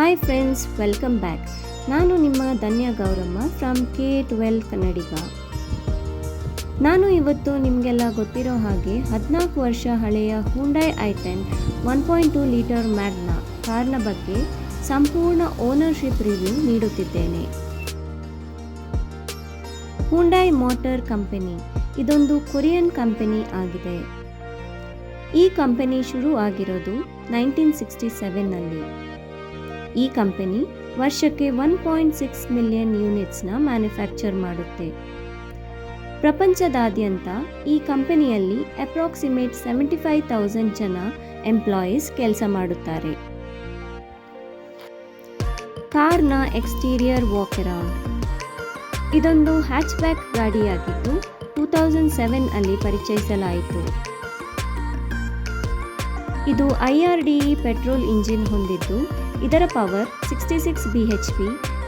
Hi friends, welcome back. ನಾನು ನಿಮ್ಮ ಧನ್ಯ Gowramma from K12 ಕನ್ನಡಿಗ. ನಾನು ಇವತ್ತು ನಿಮಗೆಲ್ಲ ಗೊತ್ತಿರೋ ಹಾಗೆ 14 ವರ್ಷ ಹಳೆಯ ಹುಂಡೈ i10 1.2 ಲೀಟರ್ ಮ್ಯಾಗ್ನಾ ಕಾರ್ನ ಬಗ್ಗೆ ಸಂಪೂರ್ಣ ಓನರ್ಶಿಪ್ ರಿವ್ಯೂ ನೀಡುತ್ತಿದ್ದೇನೆ. ಹುಂಡೈ ಮೋಟಾರ್ ಕಂಪನಿ ಇದೊಂದು ಕೊರಿಯನ್ ಕಂಪನಿ ಆಗಿದೆ. ಈ ಕಂಪನಿ ಶುರು ಆಗಿರೋದು 1967ನಲ್ಲಿ. ಈ ಕಂಪನಿ ವರ್ಷಕ್ಕೆ 1.6 ಮಿಲಿಯನ್ ಯೂನಿಟ್ಸ್ನ ಮ್ಯಾನುಫ್ಯಾಕ್ಚರ್ ಮಾಡುತ್ತೆ. ಪ್ರಪಂಚದಾದ್ಯಂತ ಈ ಕಂಪನಿಯಲ್ಲಿ ಅಪ್ರಾಕ್ಸಿಮೇಟ್ 75,000 ಜನ ಎಂಪ್ಲಾಯೀಸ್ ಕೆಲಸ ಮಾಡುತ್ತಾರೆ. ಕಾರ್ನ ಎಕ್ಸ್ಟೀರಿಯರ್ ವಾಕ್ ಅರೌಂಡ್ ಇದೊಂದು ಹ್ಯಾಚ್ಬ್ಯಾಕ್ ಗಾಡಿಯಾಗಿದ್ದು 2007 ಪರಿಚಯಿಸಲಾಯಿತು. ಇದು IRDE ಪೆಟ್ರೋಲ್ ಇಂಜಿನ್ ಹೊಂದಿದ್ದು ಇದರ ಪವರ್ 66 bhp,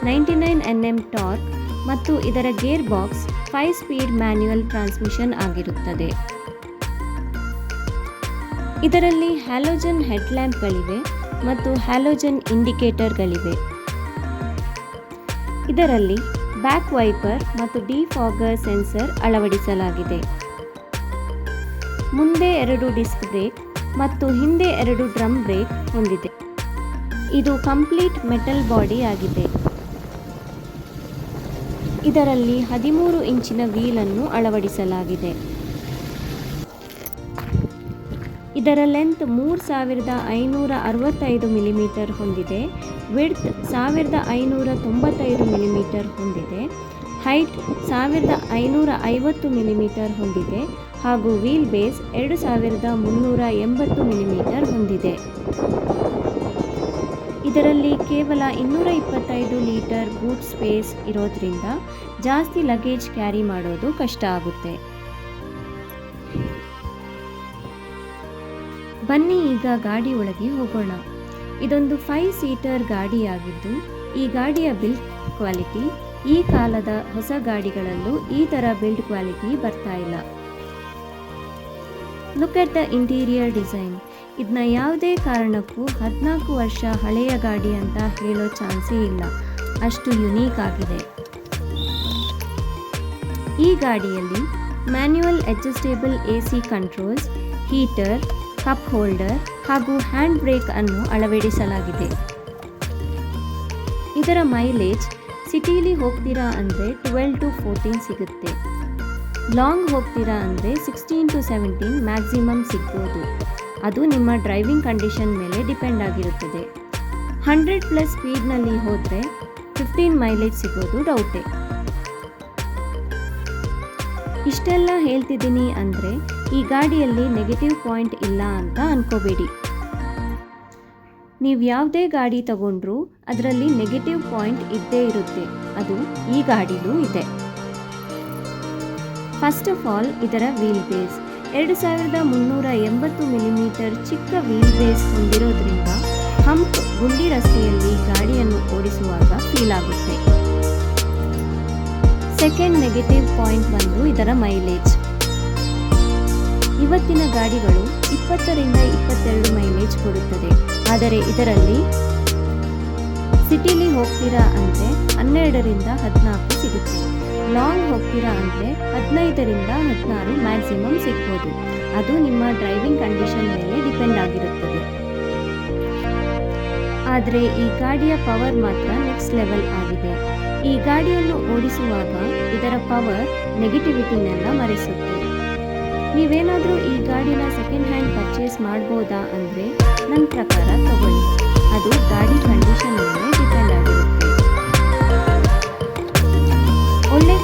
99 Nm ಟಾರ್ಕ್ ಮತ್ತು ಇದರ gear box 5 speed manual transmission ಆಗಿರುತ್ತದೆ. ಇದರಲ್ಲಿ ಹ್ಯಾಲೋಜನ್ ಹೆಡ್ಲ್ಯಾಂಪ್ಗಳಿವೆ ಮತ್ತು ಹ್ಯಾಲೋಜನ್ ಇಂಡಿಕೇಟರ್ಗಳಿವೆ. ಇದರಲ್ಲಿ ಬ್ಯಾಕ್ ವೈಪರ್ ಮತ್ತು ಡಿಫಾಗರ್ ಸೆನ್ಸರ್ ಅಳವಡಿಸಲಾಗಿದೆ. ಮುಂದೆ 2 ಡಿಸ್ಕ್ ಬ್ರೇಕ್ ಮತ್ತು ಹಿಂದೆ 2 ಡ್ರಮ್ ಬ್ರೇಕ್ ಹೊಂದಿದೆ. ಇದು ಕಂಪ್ಲೀಟ್ ಮೆಟಲ್ ಬಾಡಿ ಆಗಿದೆ. ಇದರಲ್ಲಿ 13 ಇಂಚಿನ ವೀಲನ್ನು ಅಳವಡಿಸಲಾಗಿದೆ. ಇದರ ಲೆಂತ್ 3565 ಮಿಲಿಮೀಟರ್ ಹೊಂದಿದೆ. ವಿಡ್ತ್ 1595 ಮಿಲಿಮೀಟರ್ ಹೊಂದಿದೆ. ಹೈಟ್ 1550 ಮಿಲಿಮೀಟರ್ ಹೊಂದಿದೆ ಹಾಗೂ ವೀಲ್ ಬೇಸ್ 2380 ಮಿಲಿಮೀಟರ್ ಹೊಂದಿದೆ. ಇದರಲ್ಲಿ ಕೇವಲ 225 ಲೀಟರ್ ಬೂಟ್ ಸ್ಪೇಸ್ ಇರೋದ್ರಿಂದ ಜಾಸ್ತಿ ಲಗೇಜ್ ಕ್ಯಾರಿ ಮಾಡೋದು ಕಷ್ಟ ಆಗುತ್ತೆ. ಬನ್ನಿ ಈಗ ಗಾಡಿ ಒಳಗೆ ಹೋಗೋಣ. ಇದೊಂದು 5 ಸೀಟರ್ ಗಾಡಿಯಾಗಿದ್ದು ಈ ಗಾಡಿಯ ಬಿಲ್ಡ್ ಕ್ವಾಲಿಟಿ ಈ ಕಾಲದ ಹೊಸ ಗಾಡಿಗಳಲ್ಲೂ ಈ ಥರ ಬಿಲ್ಡ್ ಕ್ವಾಲಿಟಿ ಬರ್ತಾ ಇಲ್ಲ. Look at the interior design. ಇದನ್ನ ಯಾವುದೇ ಕಾರಣಕ್ಕೂ 14 ವರ್ಷ ಹಳೆಯ ಗಾಡಿ ಅಂತ ಹೇಳೋ ಚಾನ್ಸೇ ಇಲ್ಲ, ಅಷ್ಟು ಯುನೀಕ್ ಆಗಿದೆ. ಈ ಗಾಡಿಯಲ್ಲಿ manual adjustable AC controls, heater, cup holder ಹಾಗೂ ಹ್ಯಾಂಡ್ ಬ್ರೇಕ್ ಅನ್ನು ಅಳವಡಿಸಲಾಗಿದೆ. ಇದರ ಮೈಲೇಜ್ ಸಿಟಿಲಿ ಹೋಗ್ತೀರಾ ಅಂದರೆ 12 to 14 ಸಿಗುತ್ತೆ. ಲಾಂಗ್ ಹೋಗ್ತೀರಾ ಅಂದರೆ 16 to 17 ಮ್ಯಾಕ್ಸಿಮಮ್ ಸಿಗ್ಬೋದು. ಅದು ನಿಮ್ಮ ಡ್ರೈವಿಂಗ್ ಕಂಡೀಷನ್ ಮೇಲೆ ಡಿಪೆಂಡ್ ಆಗಿರುತ್ತದೆ. 100+ ಸ್ಪೀಡ್ನಲ್ಲಿ ಹೋದರೆ 15 ಮೈಲೇಜ್ ಸಿಗೋದು ಡೌಟೇ. ಇಷ್ಟೆಲ್ಲ ಹೇಳ್ತಿದ್ದೀನಿ ಅಂದರೆ ಈ ಗಾಡಿಯಲ್ಲಿ ನೆಗೆಟಿವ್ ಪಾಯಿಂಟ್ ಇಲ್ಲ ಅಂತ ಅನ್ಕೋಬೇಡಿ. ನೀವು ಯಾವುದೇ ಗಾಡಿ ತಗೊಂಡ್ರೂ ಅದರಲ್ಲಿ ನೆಗೆಟಿವ್ ಪಾಯಿಂಟ್ ಇದ್ದೇ ಇರುತ್ತೆ. ಅದು ಈ ಗಾಡಿಲೂ ಇದೆ. ಫಸ್ಟ್ ಆಫ್ ಆಲ್ ಇದರ ವೀಲ್ ಬೇಸ್ 2380 ಮಿಲಿಮೀಟರ್ ಚಿಕ್ಕ ವೀಲ್ ಬೇಸ್ ಹೊಂದಿರೋದ್ರಿಂದ ಹಂಪ್ ಗುಂಡಿ ರಸ್ತೆಯಲ್ಲಿ ಗಾಡಿಯನ್ನು ಓಡಿಸುವಾಗ ಫೀಲ್ ಆಗುತ್ತೆ. ಸೆಕೆಂಡ್ ನೆಗೆಟಿವ್ ಪಾಯಿಂಟ್ ಬಂದು ಇದರ ಮೈಲೇಜ್. ಇವತ್ತಿನ ಗಾಡಿಗಳು 20 ರಿಂದ 22 ಮೈಲೇಜ್ ಕೊಡುತ್ತದೆ. ಆದರೆ ಇದರಲ್ಲಿ ಸಿಟಿಲಿ ಹೋಗ್ತೀರಾ ಅಂದರೆ 12 ರಿಂದ 14 ಸಿಗುತ್ತೆ. ಲಾಂಗ್ ಹೋಗ್ತೀರಾ ಅಂದರೆ 15 ರಿಂದ 16 ಮ್ಯಾಕ್ಸಿಮಮ್ ಸಿಗ್ಬೋದು. ಅದು ನಿಮ್ಮ ಡ್ರೈವಿಂಗ್ ಕಂಡೀಷನ್ ಮೇಲೆ ಡಿಪೆಂಡ್ ಆಗಿರುತ್ತದೆ. ಆದರೆ ಈ ಗಾಡಿಯ ಪವರ್ ಮಾತ್ರ ನೆಕ್ಸ್ಟ್ ಲೆವೆಲ್ ಆಗಿದೆ. ಈ ಗಾಡಿಯನ್ನು ಓಡಿಸುವಾಗ ಇದರ ಪವರ್ ನೆಗೆಟಿವಿಟಿನೆಲ್ಲ ಮರೆಸುತ್ತೆ. ನೀವೇನಾದರೂ ಈ ಗಾಡಿನ ಸೆಕೆಂಡ್ ಹ್ಯಾಂಡ್ ಪರ್ಚೇಸ್ ಮಾಡ್ಬೋದಾ ಅಂದರೆ ನನ್ನ ಪ್ರಕಾರ ತಗೊಳ್ಳಿ. ಅದು ಗಾಡಿ ಕಂಡೀಷನ್ ಮೇಲೆ ಡಿಪೆಂಡ್ ಆಗಿರುತ್ತೆ. ಒಳ್ಳೆ